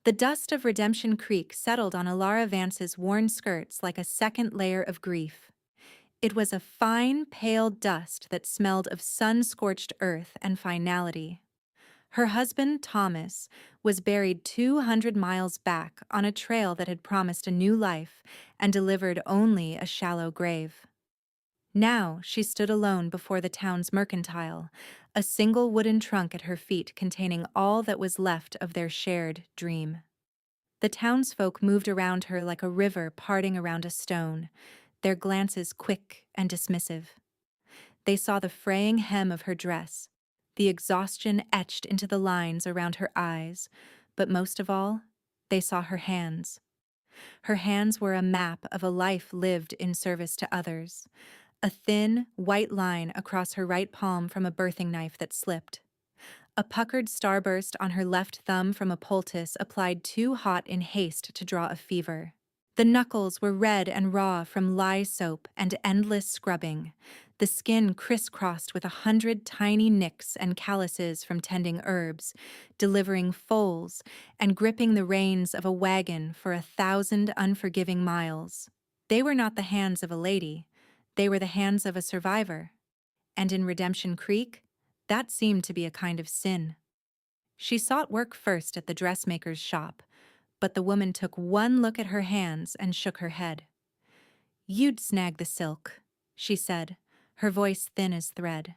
The dust of Redemption Creek settled on Alara Vance's worn skirts like a second layer of grief. It was a fine, pale dust that smelled of sun-scorched earth and finality. Her husband, Thomas, was buried 200 miles back on a trail that had promised a new life and delivered only a shallow grave. Now she stood alone before the town's mercantile, a single wooden trunk at her feet containing all that was left of their shared dream. The townsfolk moved around her like a river parting around a stone, their glances quick and dismissive. They saw the fraying hem of her dress, the exhaustion etched into the lines around her eyes, but most of all, they saw her hands. Her hands were a map of a life lived in service to others, a thin, white line across her right palm from a birthing knife that slipped. A puckered starburst on her left thumb from a poultice applied too hot in haste to draw a fever. The knuckles were red and raw from lye soap and endless scrubbing, the skin crisscrossed with 100 tiny nicks and calluses from tending herbs, delivering foals and gripping the reins of a wagon for 1,000 unforgiving miles. They were not the hands of a lady, they were the hands of a survivor. And in Redemption Creek, that seemed to be a kind of sin. She sought work first at the dressmaker's shop, but the woman took one look at her hands and shook her head. "You'd snag the silk," she said, her voice thin as thread.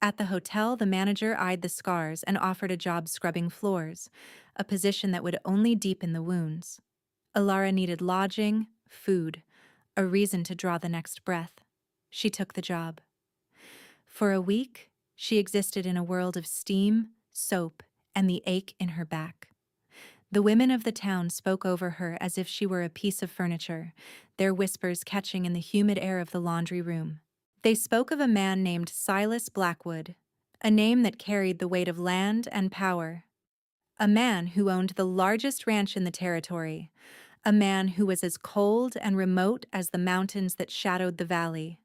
At the hotel, the manager eyed the scars and offered a job scrubbing floors, a position that would only deepen the wounds. Alara needed lodging, food, a reason to draw the next breath. She took the job. For a week, she existed in a world of steam, soap, and the ache in her back. The women of the town spoke over her as if she were a piece of furniture, their whispers catching in the humid air of the laundry room. They spoke of a man named Silas Blackwood, a name that carried the weight of land and power. A man who owned the largest ranch in the territory, a man who was as cold and remote as the mountains that shadowed the valley.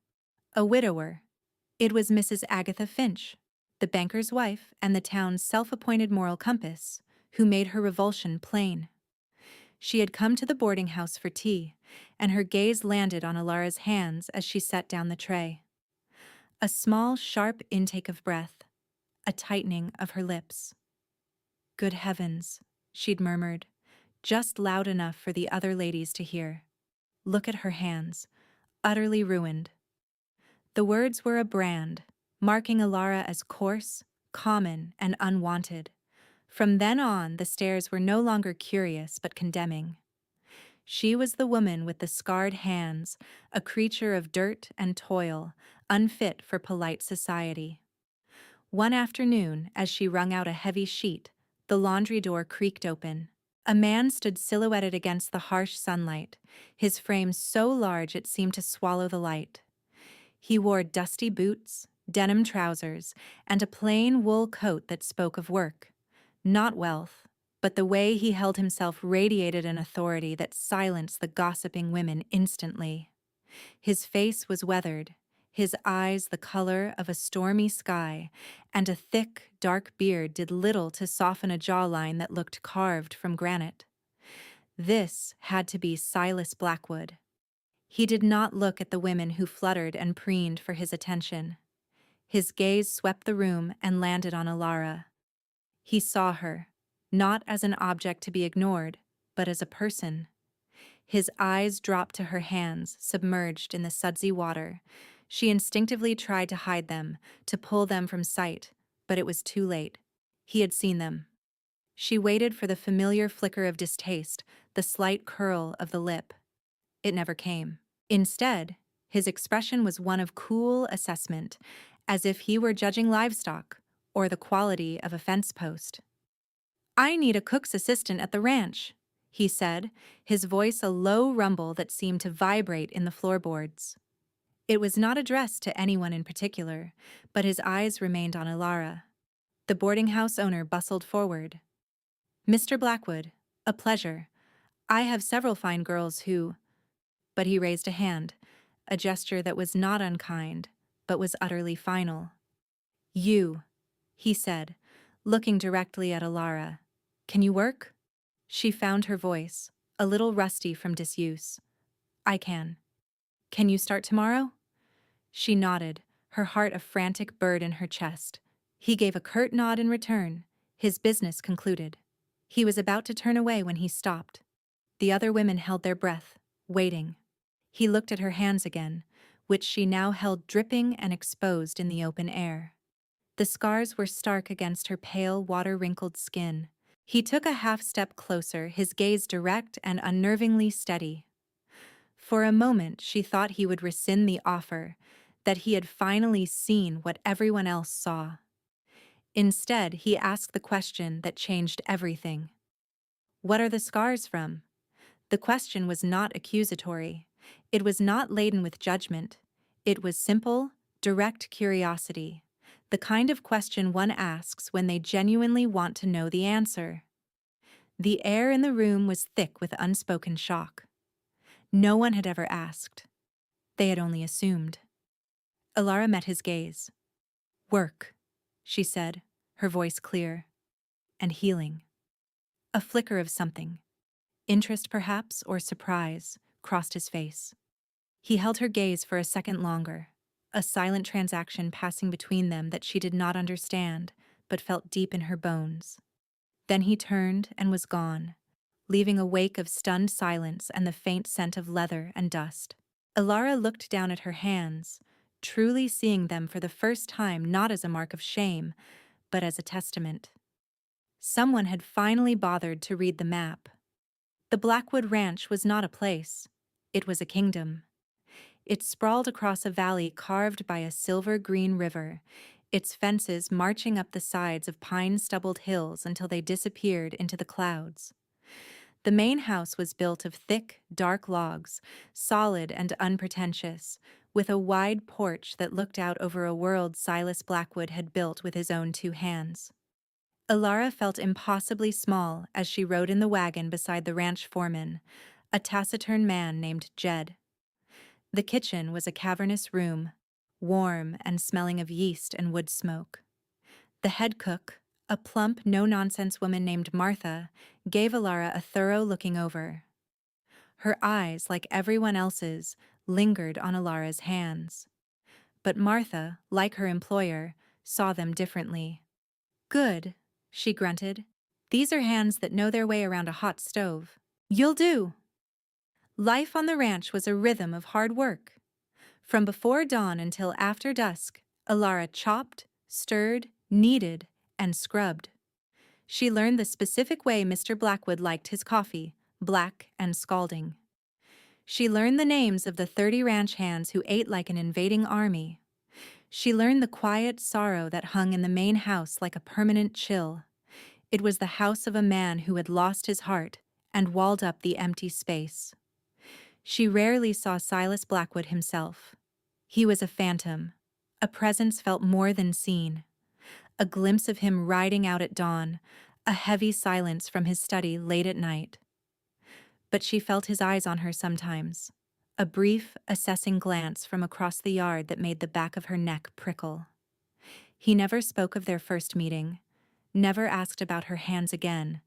A widower. It was Mrs. Agatha Finch, the banker's wife and the town's self-appointed moral compass, who made her revulsion plain. She had come to the boarding house for tea, and her gaze landed on Alara's hands as she set down the tray. A small, sharp intake of breath, a tightening of her lips. "Good heavens," she'd murmured, just loud enough for the other ladies to hear. "Look at her hands, utterly ruined." The words were a brand, marking Alara as coarse, common, and unwanted. From then on, the stares were no longer curious but condemning. She was the woman with the scarred hands, a creature of dirt and toil, unfit for polite society. One afternoon, as she wrung out a heavy sheet, the laundry door creaked open. A man stood silhouetted against the harsh sunlight, his frame so large it seemed to swallow the light. He wore dusty boots, denim trousers, and a plain wool coat that spoke of work. Not wealth, but the way he held himself radiated an authority that silenced the gossiping women instantly. His face was weathered, his eyes the color of a stormy sky, and a thick, dark beard did little to soften a jawline that looked carved from granite. This had to be Silas Blackwood. He did not look at the women who fluttered and preened for his attention. His gaze swept the room and landed on Alara. He saw her, not as an object to be ignored, but as a person. His eyes dropped to her hands, submerged in the sudsy water. She instinctively tried to hide them, to pull them from sight, but it was too late. He had seen them. She waited for the familiar flicker of distaste, the slight curl of the lip. It never came. Instead, his expression was one of cool assessment, as if he were judging livestock or the quality of a fence post. "I need a cook's assistant at the ranch," he said, his voice a low rumble that seemed to vibrate in the floorboards. It was not addressed to anyone in particular, but his eyes remained on Alara. The boarding house owner bustled forward. "Mr. Blackwood, a pleasure. I have several fine girls who—" But he raised a hand, a gesture that was not unkind, but was utterly final. "You," he said, looking directly at Alara. "Can you work?" She found her voice, a little rusty from disuse. I can. Can you start tomorrow? She nodded, her heart a frantic bird in her chest. He gave a curt nod in return, his business concluded. He was about to turn away when he stopped. The other women held their breath, waiting. He looked at her hands again, which she now held dripping and exposed in the open air. The scars were stark against her pale, water-wrinkled skin. He took a half-step closer, his gaze direct and unnervingly steady. For a moment she thought he would rescind the offer, that he had finally seen what everyone else saw. Instead, he asked the question that changed everything. What are the scars from? The question was not accusatory. It was not laden with judgment. It was simple, direct curiosity, the kind of question one asks when they genuinely want to know the answer. The air in the room was thick with unspoken shock. No one had ever asked. They had only assumed. Alara met his gaze. Work, she said, her voice clear. And healing. A flicker of something. Interest, perhaps, or surprise, crossed his face. He held her gaze for a second longer, a silent transaction passing between them that she did not understand, but felt deep in her bones. Then he turned and was gone, leaving a wake of stunned silence and the faint scent of leather and dust. Alara looked down at her hands, truly seeing them for the first time not as a mark of shame, but as a testament. Someone had finally bothered to read the map. The Blackwood Ranch was not a place. It was a kingdom. It sprawled across a valley carved by a silver-green river, its fences marching up the sides of pine-stubbled hills until they disappeared into the clouds. The main house was built of thick, dark logs, solid and unpretentious, with a wide porch that looked out over a world Silas Blackwood had built with his own two hands. Alara felt impossibly small as she rode in the wagon beside the ranch foreman, a taciturn man named Jed. The kitchen was a cavernous room, warm and smelling of yeast and wood smoke. The head cook, a plump, no-nonsense woman named Martha, gave Alara a thorough looking over. Her eyes, like everyone else's, lingered on Alara's hands. But Martha, like her employer, saw them differently. Good, she grunted. These are hands that know their way around a hot stove. You'll do. Life on the ranch was a rhythm of hard work. From before dawn until after dusk, Alara chopped, stirred, kneaded, and scrubbed. She learned the specific way Mr. Blackwood liked his coffee, black and scalding. She learned the names of the 30 ranch hands who ate like an invading army. She learned the quiet sorrow that hung in the main house like a permanent chill. It was the house of a man who had lost his heart and walled up the empty space. She rarely saw Silas Blackwood himself. He was a phantom. A presence felt more than seen. A glimpse of him riding out at dawn, a heavy silence from his study late at night. But she felt his eyes on her sometimes, a brief, assessing glance from across the yard that made the back of her neck prickle. He never spoke of their first meeting, never asked about her hands again,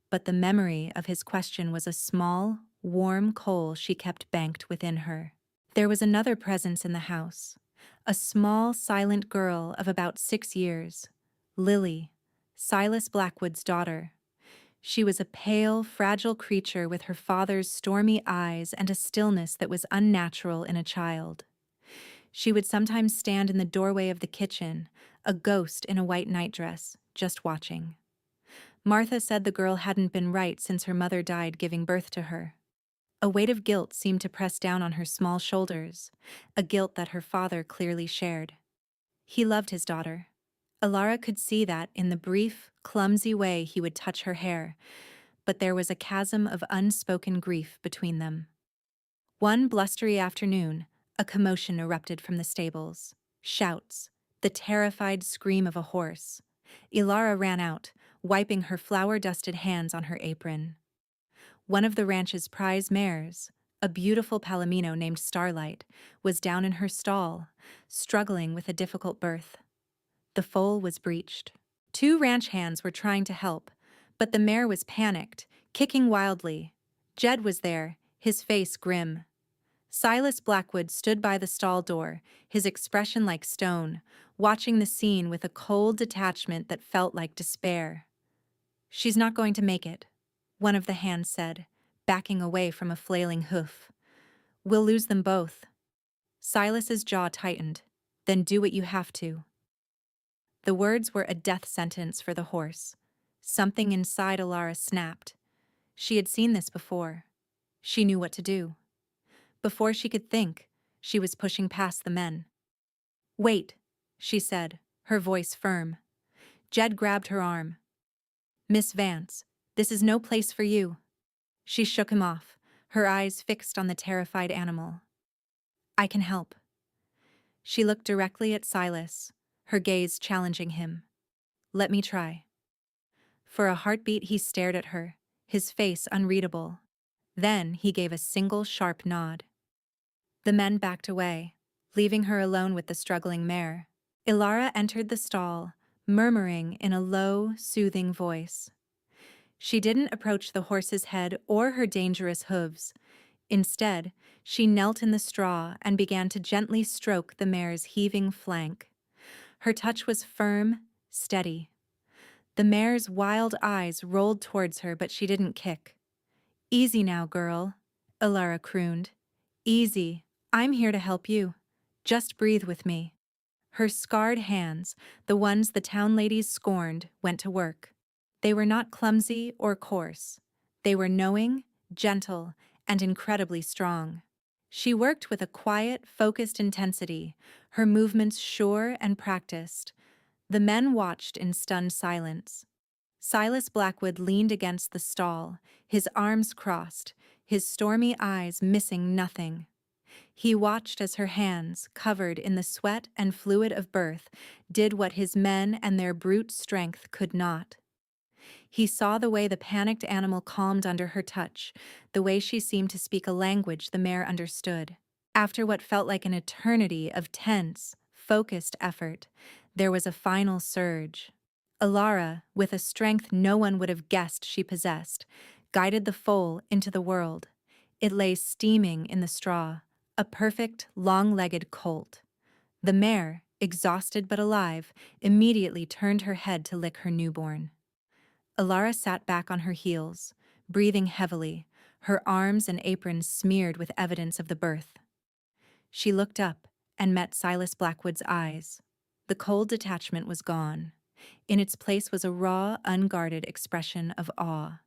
but the memory of his question was a small, warm coal she kept banked within her. There was another presence in the house, a small, silent girl of about 6 years, Lily, Silas Blackwood's daughter. She was a pale, fragile creature with her father's stormy eyes and a stillness that was unnatural in a child. She would sometimes stand in the doorway of the kitchen, a ghost in a white nightdress, just watching. Martha said the girl hadn't been right since her mother died giving birth to her. A weight of guilt seemed to press down on her small shoulders, a guilt that her father clearly shared. He loved his daughter. Alara could see that in the brief, clumsy way he would touch her hair, but there was a chasm of unspoken grief between them. One blustery afternoon, a commotion erupted from the stables. Shouts, the terrified scream of a horse. Alara ran out, wiping her flour-dusted hands on her apron. One of the ranch's prize mares, a beautiful palomino named Starlight, was down in her stall, struggling with a difficult birth. The foal was breeched. 2 ranch hands were trying to help, but the mare was panicked, kicking wildly. Jed was there, his face grim. Silas Blackwood stood by the stall door, his expression like stone, watching the scene with a cold detachment that felt like despair. "She's not going to make it," one of the hands said, backing away from a flailing hoof. "We'll lose them both." Silas's jaw tightened. "Then do what you have to." The words were a death sentence for the horse. Something inside Alara snapped. She had seen this before. She knew what to do. Before she could think, she was pushing past the men. "Wait," she said, her voice firm. Jed grabbed her arm. "Miss Vance, this is no place for you." She shook him off, her eyes fixed on the terrified animal. "I can help." She looked directly at Silas, her gaze challenging him. "Let me try." For a heartbeat he stared at her, his face unreadable. Then he gave a single sharp nod. The men backed away, leaving her alone with the struggling mare. Ilara entered the stall, murmuring in a low, soothing voice. She didn't approach the horse's head or her dangerous hooves. Instead, she knelt in the straw and began to gently stroke the mare's heaving flank. Her touch was firm, steady. The mare's wild eyes rolled towards her, but she didn't kick. "Easy now, girl," Ilara crooned. "Easy. I'm here to help you. Just breathe with me." Her scarred hands, the ones the town ladies scorned, went to work. They were not clumsy or coarse. They were knowing, gentle, and incredibly strong. She worked with a quiet, focused intensity, her movements sure and practiced. The men watched in stunned silence. Silas Blackwood leaned against the stall, his arms crossed, his stormy eyes missing nothing. He watched as her hands, covered in the sweat and fluid of birth, did what his men and their brute strength could not. He saw the way the panicked animal calmed under her touch, the way she seemed to speak a language the mare understood. After what felt like an eternity of tense, focused effort, there was a final surge. Alara, with a strength no one would have guessed she possessed, guided the foal into the world. It lay steaming in the straw, a perfect, long-legged colt. The mare, exhausted but alive, immediately turned her head to lick her newborn. Alara sat back on her heels, breathing heavily, her arms and apron smeared with evidence of the birth. She looked up and met Silas Blackwood's eyes. The cold detachment was gone. In its place was a raw, unguarded expression of awe.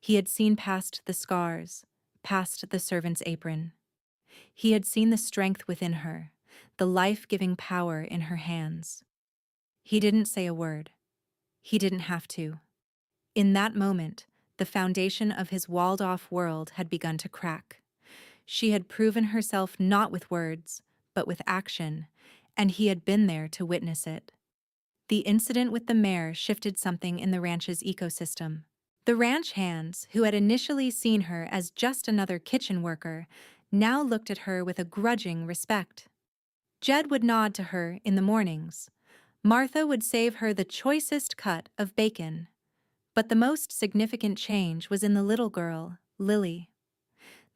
He had seen past the scars, past the servant's apron. He had seen the strength within her, the life-giving power in her hands. He didn't say a word. He didn't have to. In that moment, the foundation of his walled-off world had begun to crack. She had proven herself not with words, but with action, and he had been there to witness it. The incident with the mare shifted something in the ranch's ecosystem. The ranch hands, who had initially seen her as just another kitchen worker, now looked at her with a grudging respect. Jed would nod to her in the mornings. Martha would save her the choicest cut of bacon. But the most significant change was in the little girl, Lily.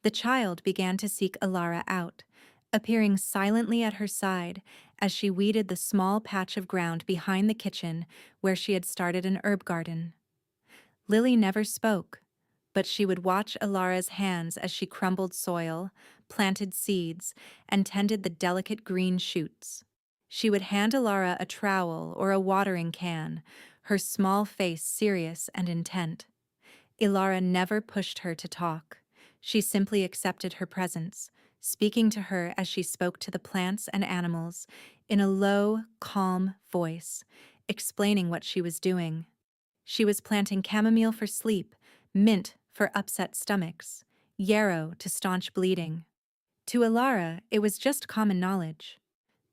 The child began to seek Alara out, appearing silently at her side as she weeded the small patch of ground behind the kitchen where she had started an herb garden. Lily never spoke, but she would watch Alara's hands as she crumbled soil, planted seeds, and tended the delicate green shoots. She would hand Alara a trowel or a watering can, her small face serious and intent. Ilara never pushed her to talk. She simply accepted her presence, speaking to her as she spoke to the plants and animals, in a low, calm voice, explaining what she was doing. She was planting chamomile for sleep, mint for upset stomachs, yarrow to staunch bleeding. To Ilara, it was just common knowledge.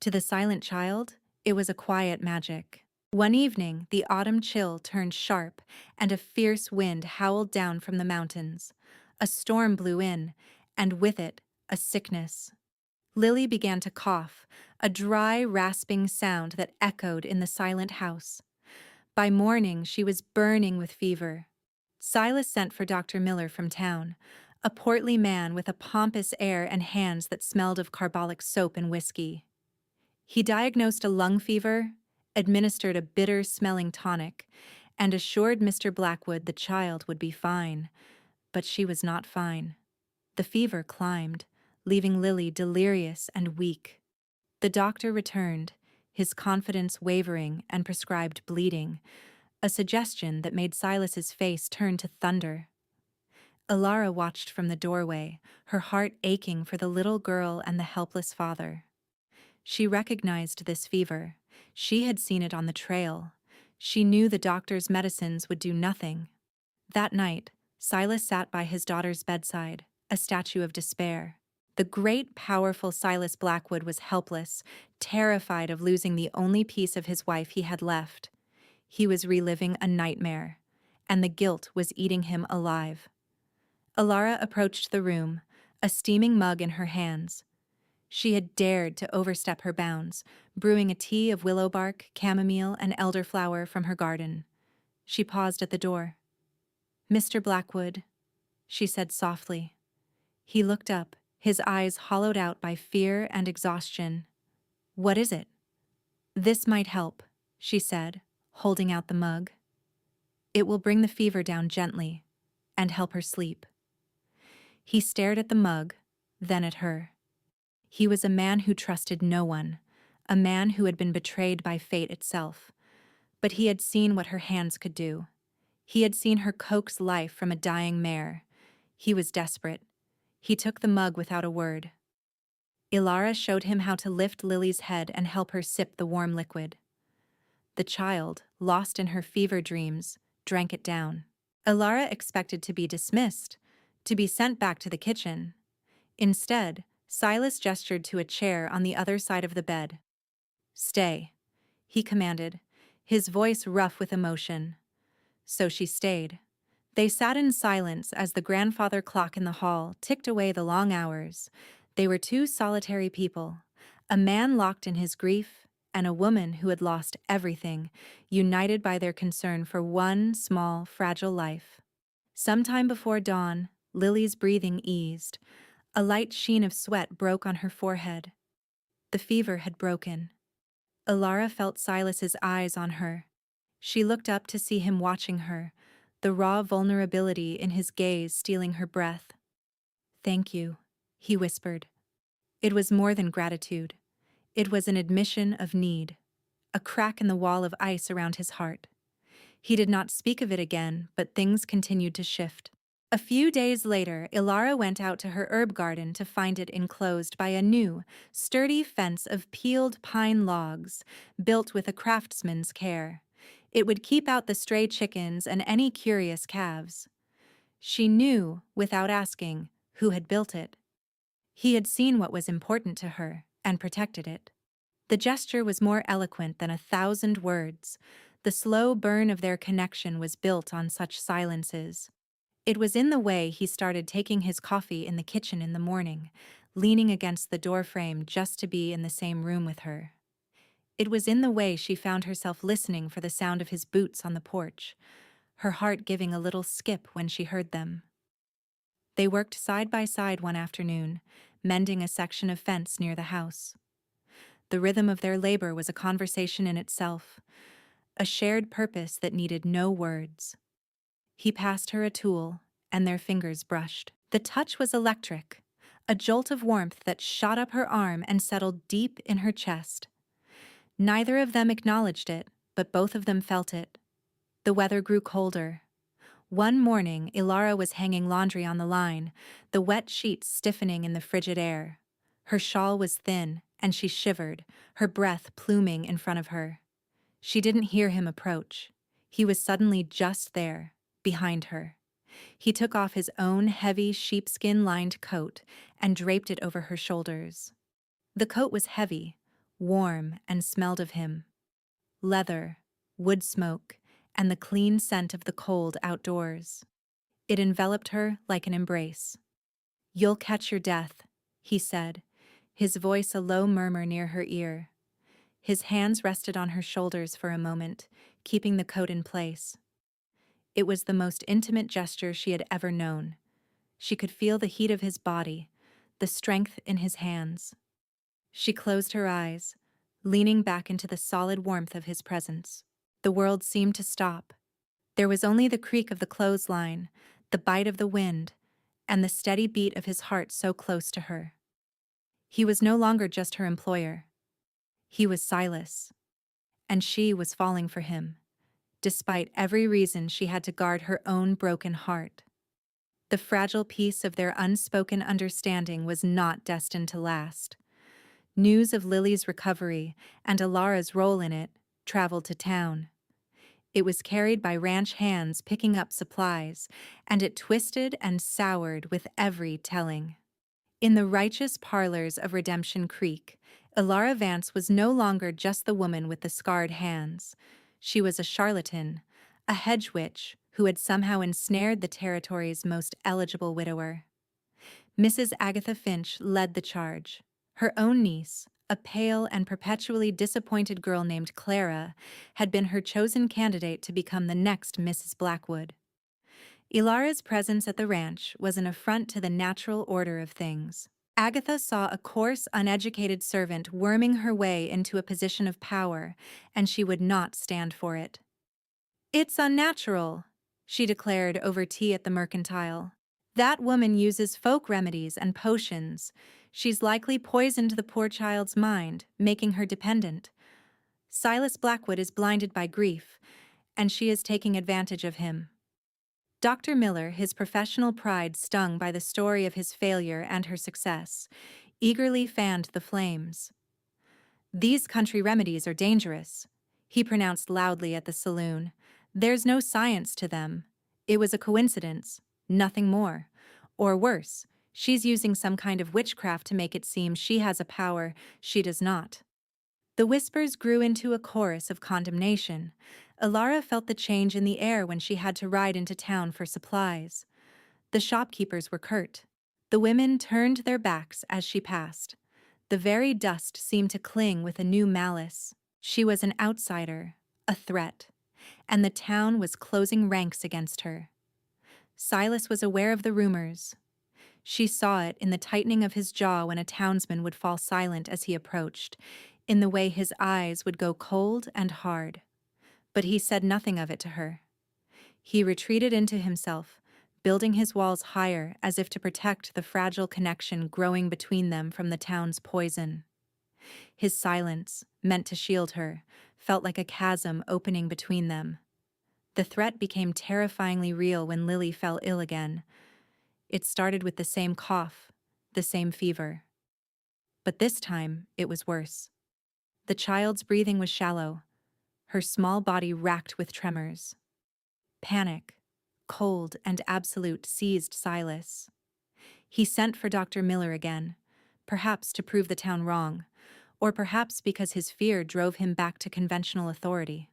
To the silent child, it was a quiet magic. One evening, the autumn chill turned sharp, and a fierce wind howled down from the mountains. A storm blew in, and with it, a sickness. Lily began to cough, a dry, rasping sound that echoed in the silent house. By morning, she was burning with fever. Silas sent for Dr. Miller from town, a portly man with a pompous air and hands that smelled of carbolic soap and whiskey. He diagnosed a lung fever, administered a bitter-smelling tonic, and assured Mr. Blackwood the child would be fine. But she was not fine. The fever climbed, leaving Lily delirious and weak. The doctor returned, his confidence wavering, and prescribed bleeding, a suggestion that made Silas's face turn to thunder. Ilara watched from the doorway, her heart aching for the little girl and the helpless father. She recognized this fever. She had seen it on the trail. She knew the doctor's medicines would do nothing. That night, Silas sat by his daughter's bedside, a statue of despair. The great, powerful Silas Blackwood was helpless, terrified of losing the only piece of his wife he had left. He was reliving a nightmare, and the guilt was eating him alive. Ilara approached the room, a steaming mug in her hands. She had dared to overstep her bounds, brewing a tea of willow bark, chamomile, and elderflower from her garden. She paused at the door. "Mr. Blackwood," she said softly. He looked up, his eyes hollowed out by fear and exhaustion. "What is it?" "This might help," she said, holding out the mug. "It will bring the fever down gently and help her sleep." He stared at the mug, then at her. He was a man who trusted no one, a man who had been betrayed by fate itself. But he had seen what her hands could do. He had seen her coax life from a dying mare. He was desperate. He took the mug without a word. Ilara showed him how to lift Lily's head and help her sip the warm liquid. The child, lost in her fever dreams, drank it down. Ilara expected to be dismissed, to be sent back to the kitchen. Instead, Silas gestured to a chair on the other side of the bed. "Stay," he commanded, his voice rough with emotion. So she stayed. They sat in silence as the grandfather clock in the hall ticked away the long hours. They were two solitary people, a man locked in his grief and a woman who had lost everything, united by their concern for one small, fragile life. Sometime before dawn, Lily's breathing eased. A light sheen of sweat broke on her forehead. The fever had broken. Ilara felt Silas's eyes on her. She looked up to see him watching her, the raw vulnerability in his gaze stealing her breath. "Thank you," he whispered. It was more than gratitude. It was an admission of need, a crack in the wall of ice around his heart. He did not speak of it again, but things continued to shift. A few days later, Ilara went out to her herb garden to find it enclosed by a new, sturdy fence of peeled pine logs, built with a craftsman's care. It would keep out the stray chickens and any curious calves. She knew, without asking, who had built it. He had seen what was important to her and protected it. The gesture was more eloquent than 1,000 words. The slow burn of their connection was built on such silences. It was in the way he started taking his coffee in the kitchen in the morning, leaning against the doorframe just to be in the same room with her. It was in the way she found herself listening for the sound of his boots on the porch, her heart giving a little skip when she heard them. They worked side by side one afternoon, mending a section of fence near the house. The rhythm of their labor was a conversation in itself, a shared purpose that needed no words. He passed her a tool, and their fingers brushed. The touch was electric, a jolt of warmth that shot up her arm and settled deep in her chest. Neither of them acknowledged it, but both of them felt it. The weather grew colder. One morning, Ilara was hanging laundry on the line, the wet sheets stiffening in the frigid air. Her shawl was thin, and she shivered, her breath pluming in front of her. She didn't hear him approach. He was suddenly just there, behind her. He took off his own heavy sheepskin-lined coat and draped it over her shoulders. The coat was heavy, warm, and smelled of him. Leather, wood smoke, and the clean scent of the cold outdoors. It enveloped her like an embrace. "You'll catch your death," he said, his voice a low murmur near her ear. His hands rested on her shoulders for a moment, keeping the coat in place. It was the most intimate gesture she had ever known. She could feel the heat of his body, the strength in his hands. She closed her eyes, leaning back into the solid warmth of his presence. The world seemed to stop. There was only the creak of the clothesline, the bite of the wind, and the steady beat of his heart so close to her. He was no longer just her employer. He was Silas, and she was falling for him, despite every reason she had to guard her own broken heart. The fragile piece of their unspoken understanding was not destined to last. News of Lily's recovery and Alara's role in it traveled to town. It was carried by ranch hands picking up supplies, and it twisted and soured with every telling. In the righteous parlors of Redemption Creek, Elara Vance was no longer just the woman with the scarred hands. She was a charlatan, a hedge witch who had somehow ensnared the territory's most eligible widower. Mrs. Agatha Finch led the charge. Her own niece, a pale and perpetually disappointed girl named Clara, had been her chosen candidate to become the next Mrs. Blackwood. Elara's presence at the ranch was an affront to the natural order of things. Agatha saw a coarse, uneducated servant worming her way into a position of power, and she would not stand for it. "It's unnatural," she declared over tea at the Mercantile. "That woman uses folk remedies and potions. She's likely poisoned the poor child's mind, making her dependent. Silas Blackwood is blinded by grief, and she is taking advantage of him." Dr. Miller, his professional pride stung by the story of his failure and her success, eagerly fanned the flames. "These country remedies are dangerous," he pronounced loudly at the saloon. "There's no science to them. It was a coincidence, nothing more. Or worse, she's using some kind of witchcraft to make it seem she has a power she does not." The whispers grew into a chorus of condemnation. Elara felt the change in the air when she had to ride into town for supplies. The shopkeepers were curt. The women turned their backs as she passed. The very dust seemed to cling with a new malice. She was an outsider, a threat, and the town was closing ranks against her. Silas was aware of the rumors. She saw it in the tightening of his jaw when a townsman would fall silent as he approached, in the way his eyes would go cold and hard. But he said nothing of it to her. He retreated into himself, building his walls higher as if to protect the fragile connection growing between them from the town's poison. His silence, meant to shield her, felt like a chasm opening between them. The threat became terrifyingly real when Lily fell ill again. It started with the same cough, the same fever. But this time, it was worse. The child's breathing was shallow, her small body racked with tremors. Panic, cold and absolute, seized Silas. He sent for Dr. Miller again, perhaps to prove the town wrong, or perhaps because his fear drove him back to conventional authority.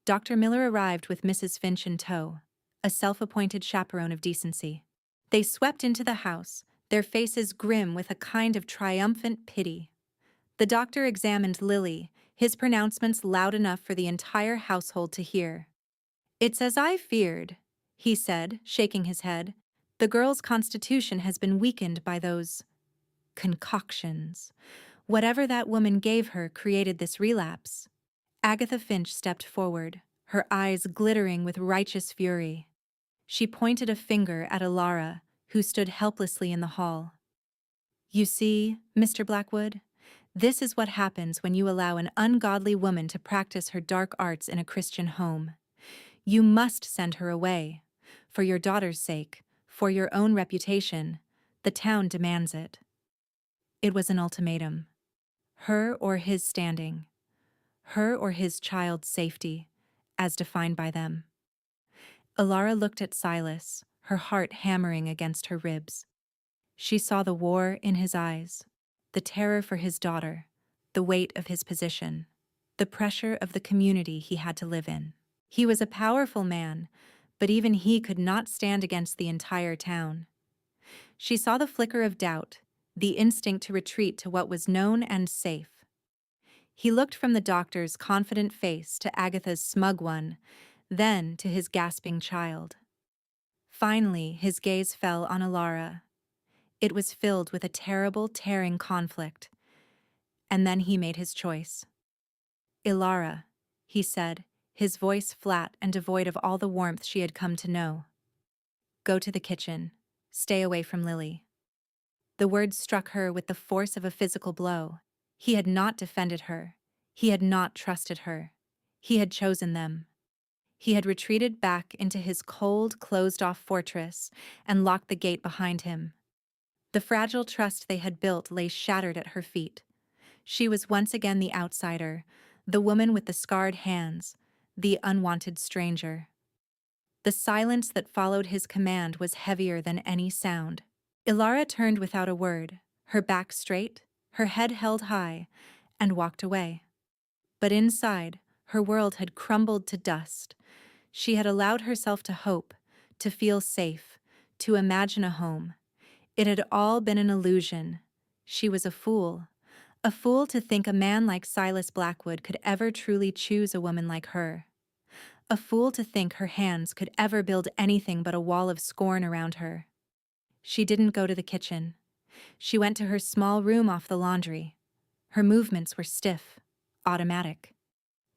Dr. Miller arrived with Mrs. Finch in tow, a self-appointed chaperone of decency. They swept into the house, their faces grim with a kind of triumphant pity. The doctor examined Lily, his pronouncements loud enough for the entire household to hear. "It's as I feared," he said, shaking his head. "The girl's constitution has been weakened by those concoctions. Whatever that woman gave her created this relapse." Agatha Finch stepped forward, her eyes glittering with righteous fury. She pointed a finger at Elara, who stood helplessly in the hall. "You see, Mr. Blackwood, this is what happens when you allow an ungodly woman to practice her dark arts in a Christian home. You must send her away. For your daughter's sake, for your own reputation, the town demands it." It was an ultimatum. Her or his standing. Her or his child's safety, as defined by them. Elara looked at Silas, her heart hammering against her ribs. She saw the war in his eyes, the terror for his daughter, the weight of his position, the pressure of the community he had to live in. He was a powerful man, but even he could not stand against the entire town. She saw the flicker of doubt, the instinct to retreat to what was known and safe. He looked from the doctor's confident face to Agatha's smug one, then to his gasping child. Finally, his gaze fell on Alara. It was filled with a terrible, tearing conflict. And then he made his choice. "Ilara," he said, his voice flat and devoid of all the warmth she had come to know. "Go to the kitchen. Stay away from Lily." The words struck her with the force of a physical blow. He had not defended her. He had not trusted her. He had chosen them. He had retreated back into his cold, closed-off fortress and locked the gate behind him. The fragile trust they had built lay shattered at her feet. She was once again the outsider, the woman with the scarred hands, the unwanted stranger. The silence that followed his command was heavier than any sound. Ilara turned without a word, her back straight, her head held high, and walked away. But inside, her world had crumbled to dust. She had allowed herself to hope, to feel safe, to imagine a home. It had all been an illusion. She was a fool to think a man like Silas Blackwood could ever truly choose a woman like her. A fool to think her hands could ever build anything but a wall of scorn around her. She didn't go to the kitchen. She went to her small room off the laundry. Her movements were stiff, automatic.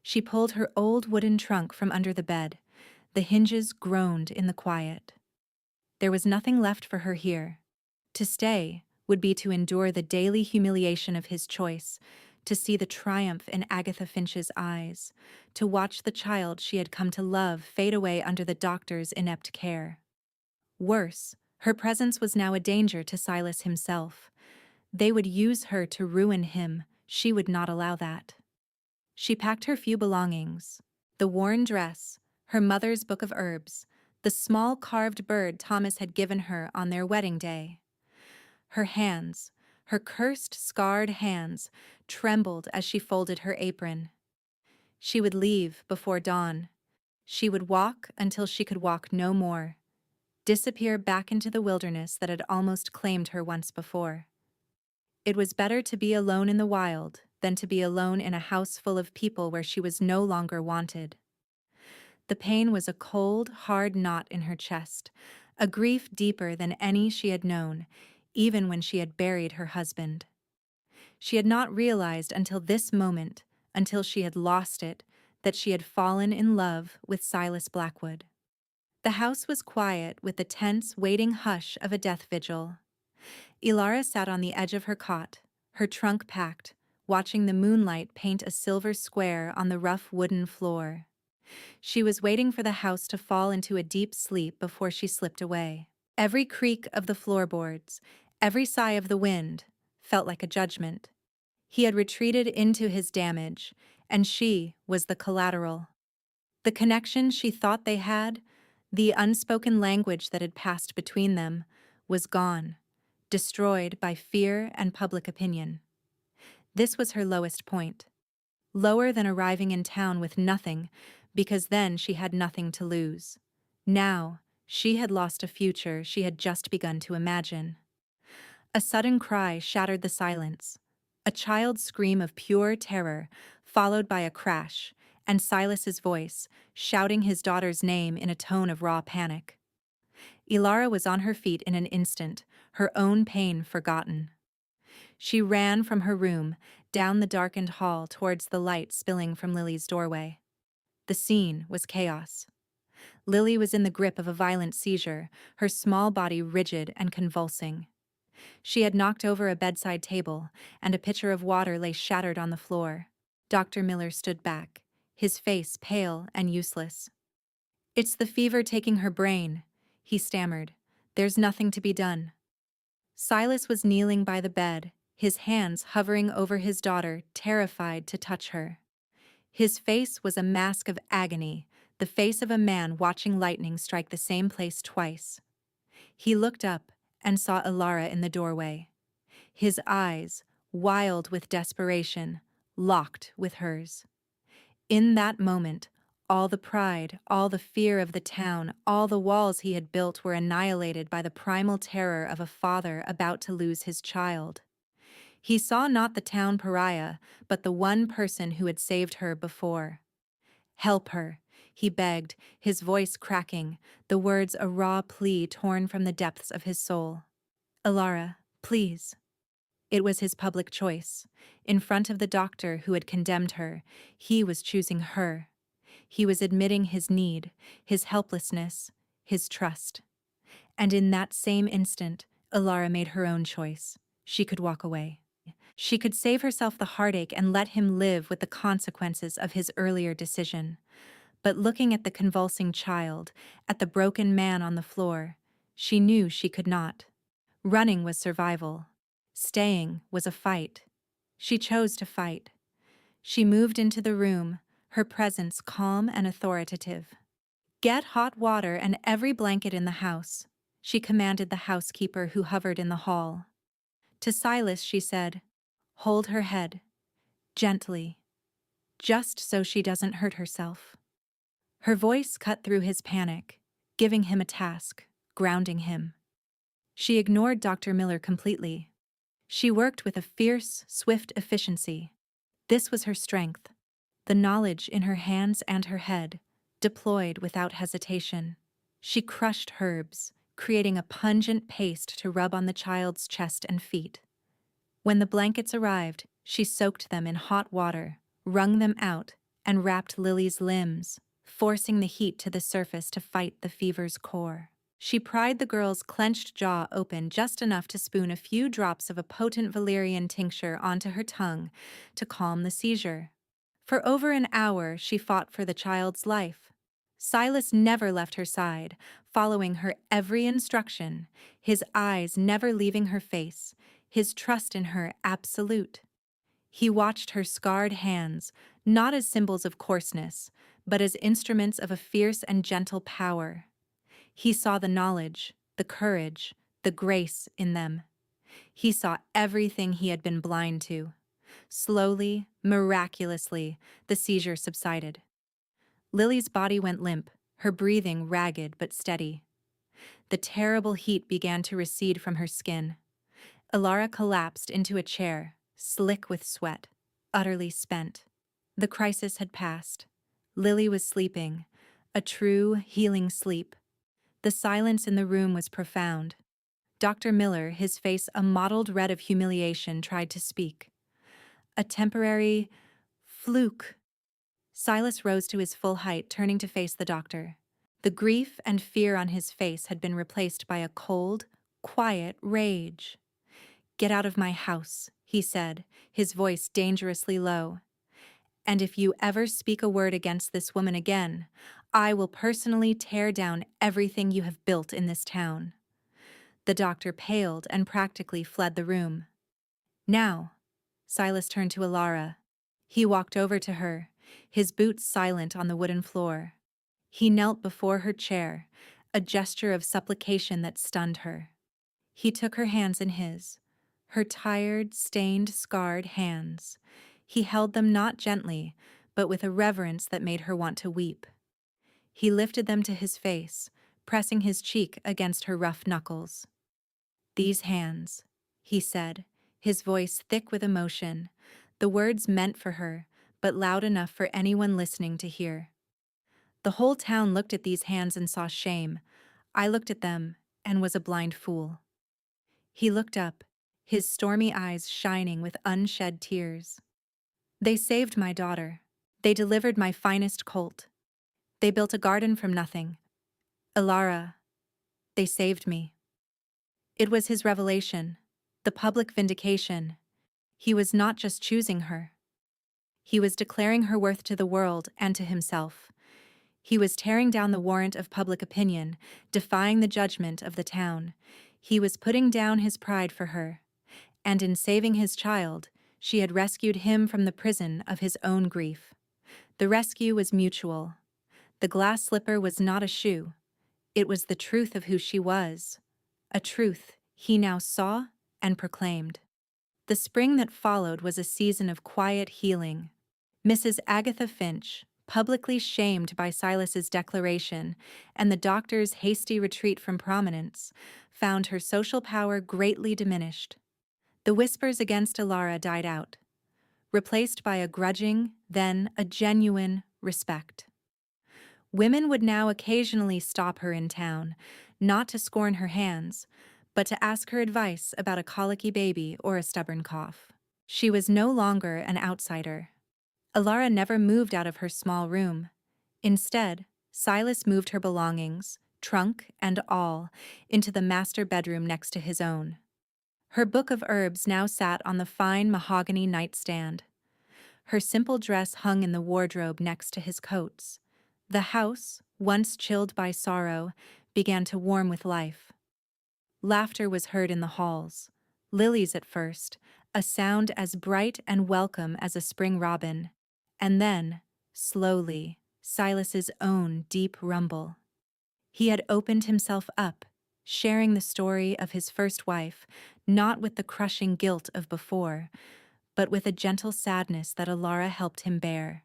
She pulled her old wooden trunk from under the bed. The hinges groaned in the quiet. There was nothing left for her here. To stay would be to endure the daily humiliation of his choice, to see the triumph in Agatha Finch's eyes, to watch the child she had come to love fade away under the doctor's inept care. Worse, her presence was now a danger to Silas himself. They would use her to ruin him. She would not allow that. She packed her few belongings: the worn dress, her mother's book of herbs, the small carved bird Thomas had given her on their wedding day. Her hands, her cursed, scarred hands, trembled as she folded her apron. She would leave before dawn. She would walk until she could walk no more, disappear back into the wilderness that had almost claimed her once before. It was better to be alone in the wild than to be alone in a house full of people where she was no longer wanted. The pain was a cold, hard knot in her chest, a grief deeper than any she had known, even when she had buried her husband. She had not realized until this moment, until she had lost it, that she had fallen in love with Silas Blackwood. The house was quiet with the tense, waiting hush of a death vigil. Ilara sat on the edge of her cot, her trunk packed, watching the moonlight paint a silver square on the rough wooden floor. She was waiting for the house to fall into a deep sleep before she slipped away. Every creak of the floorboards, every sigh of the wind, felt like a judgment. He had retreated into his damage, and she was the collateral. The connection she thought they had, the unspoken language that had passed between them, was gone, destroyed by fear and public opinion. This was her lowest point. Lower than arriving in town with nothing, because then she had nothing to lose. Now, she had lost a future she had just begun to imagine. A sudden cry shattered the silence. A child's scream of pure terror, followed by a crash, and Silas's voice, shouting his daughter's name in a tone of raw panic. Ilara was on her feet in an instant, her own pain forgotten. She ran from her room, down the darkened hall towards the light spilling from Lily's doorway. The scene was chaos. Lily was in the grip of a violent seizure, her small body rigid and convulsing. She had knocked over a bedside table, and a pitcher of water lay shattered on the floor. Dr. Miller stood back, his face pale and useless. "It's the fever taking her brain," he stammered. "There's nothing to be done." Silas was kneeling by the bed, his hands hovering over his daughter, terrified to touch her. His face was a mask of agony, the face of a man watching lightning strike the same place twice. He looked up and saw Ilara in the doorway. His eyes, wild with desperation, locked with hers. In that moment, all the pride, all the fear of the town, all the walls he had built were annihilated by the primal terror of a father about to lose his child. He saw not the town pariah, but the one person who had saved her before. Help her, He begged, his voice cracking, the words a raw plea torn from the depths of his soul. Alara, please. It was his public choice. In front of the doctor who had condemned her, he was choosing her. He was admitting his need, his helplessness, his trust. And in that same instant, Alara made her own choice. She could walk away. She could save herself the heartache and let him live with the consequences of his earlier decision. But looking at the convulsing child, at the broken man on the floor, she knew she could not. Running was survival. Staying was a fight. She chose to fight. She moved into the room, her presence calm and authoritative. "Get hot water and every blanket in the house," she commanded the housekeeper who hovered in the hall. To Silas she said, "Hold her head, gently, just so she doesn't hurt herself." Her voice cut through his panic, giving him a task, grounding him. She ignored Dr. Miller completely. She worked with a fierce, swift efficiency. This was her strength. The knowledge in her hands and her head, deployed without hesitation. She crushed herbs, creating a pungent paste to rub on the child's chest and feet. When the blankets arrived, she soaked them in hot water, wrung them out, and wrapped Lily's limbs, forcing the heat to the surface to fight the fever's core. She pried the girl's clenched jaw open just enough to spoon a few drops of a potent valerian tincture onto her tongue to calm the seizure. For over an hour, she fought for the child's life. Silas never left her side, following her every instruction, his eyes never leaving her face, his trust in her absolute. He watched her scarred hands, not as symbols of coarseness, but as instruments of a fierce and gentle power. He saw the knowledge, the courage, the grace in them. He saw everything he had been blind to. Slowly, miraculously, the seizure subsided. Lily's body went limp, her breathing ragged but steady. The terrible heat began to recede from her skin. Alara collapsed into a chair, slick with sweat, utterly spent. The crisis had passed. Lily was sleeping, a true, healing sleep. The silence in the room was profound. Dr. Miller, his face a mottled red of humiliation, tried to speak. "A temporary fluke." Silas rose to his full height, turning to face the doctor. The grief and fear on his face had been replaced by a cold, quiet rage. "Get out of my house," he said, his voice dangerously low. "And if you ever speak a word against this woman again, I will personally tear down everything you have built in this town." The doctor paled and practically fled the room. "Now," Silas turned to Alara. He walked over to her, his boots silent on the wooden floor. He knelt before her chair, a gesture of supplication that stunned her. He took her hands in his, her tired, stained, scarred hands. He held them not gently, but with a reverence that made her want to weep. He lifted them to his face, pressing his cheek against her rough knuckles. "These hands," he said, his voice thick with emotion, the words meant for her, but loud enough for anyone listening to hear. The whole town looked at these hands and saw shame. I looked at them and was a blind fool. He looked up, his stormy eyes shining with unshed tears. "They saved my daughter. They delivered my finest colt. They built a garden from nothing. Alara, they saved me." It was his revelation, the public vindication. He was not just choosing her. He was declaring her worth to the world and to himself. He was tearing down the warrant of public opinion, defying the judgment of the town. He was putting down his pride for her. And in saving his child, she had rescued him from the prison of his own grief. The rescue was mutual. The glass slipper was not a shoe. It was the truth of who she was, a truth he now saw and proclaimed. The spring that followed was a season of quiet healing. Mrs. Agatha Finch, publicly shamed by Silas's declaration and the doctor's hasty retreat from prominence, found her social power greatly diminished. The whispers against Alara died out, replaced by a grudging, then a genuine respect. Women would now occasionally stop her in town, not to scorn her hands, but to ask her advice about a colicky baby or a stubborn cough. She was no longer an outsider. Alara never moved out of her small room. Instead, Silas moved her belongings, trunk and all, into the master bedroom next to his own. Her book of herbs now sat on the fine mahogany nightstand. Her simple dress hung in the wardrobe next to his coats. The house, once chilled by sorrow, began to warm with life. Laughter was heard in the halls. Lilies at first, a sound as bright and welcome as a spring robin. And then, slowly, Silas's own deep rumble. He had opened himself up, sharing the story of his first wife, not with the crushing guilt of before, but with a gentle sadness that Alara helped him bear.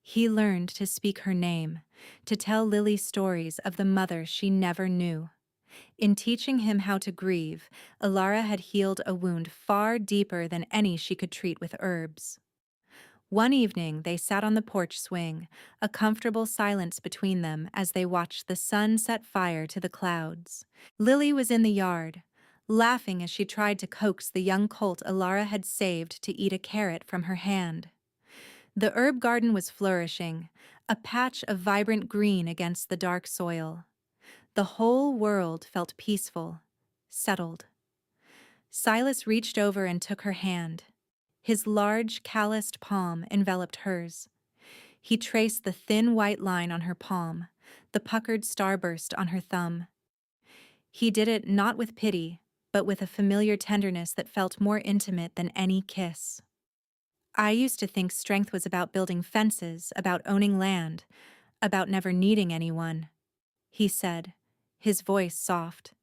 He learned to speak her name, to tell Lily stories of the mother she never knew. In teaching him how to grieve, Alara had healed a wound far deeper than any she could treat with herbs. One evening they sat on the porch swing, a comfortable silence between them as they watched the sun set fire to the clouds. Lily was in the yard, laughing as she tried to coax the young colt Alara had saved to eat a carrot from her hand. The herb garden was flourishing, a patch of vibrant green against the dark soil. The whole world felt peaceful, settled. Silas reached over and took her hand. His large, calloused palm enveloped hers. He traced the thin white line on her palm, the puckered starburst on her thumb. He did it not with pity, but with a familiar tenderness that felt more intimate than any kiss. I used to think strength was about building fences, about owning land, about never needing anyone, he said, his voice soft.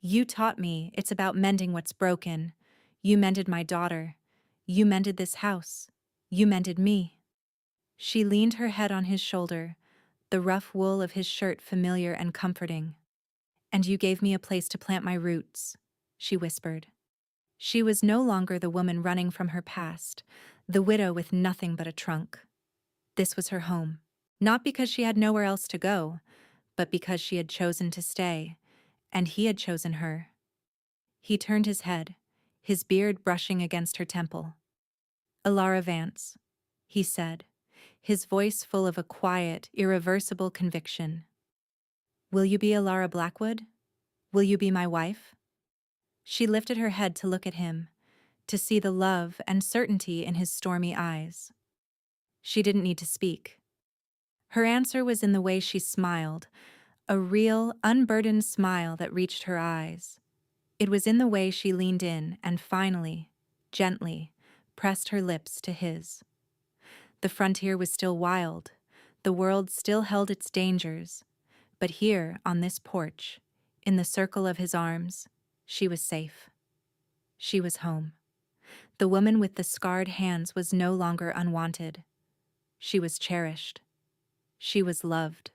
You taught me it's about mending what's broken. You mended my daughter. You mended this house. You mended me. She leaned her head on his shoulder, the rough wool of his shirt familiar and comforting. And you gave me a place to plant my roots, she whispered. She was no longer the woman running from her past, the widow with nothing but a trunk. This was her home, not because she had nowhere else to go, but because she had chosen to stay, and he had chosen her. He turned his head, his beard brushing against her temple. Alara Vance, he said, his voice full of a quiet, irreversible conviction. Will you be Alara Blackwood? Will you be my wife? She lifted her head to look at him, to see the love and certainty in his stormy eyes. She didn't need to speak. Her answer was in the way she smiled, a real, unburdened smile that reached her eyes. It was in the way she leaned in and finally, gently, pressed her lips to his. The frontier was still wild, the world still held its dangers, but here, on this porch, in the circle of his arms, she was safe. She was home. The woman with the scarred hands was no longer unwanted. She was cherished. She was loved.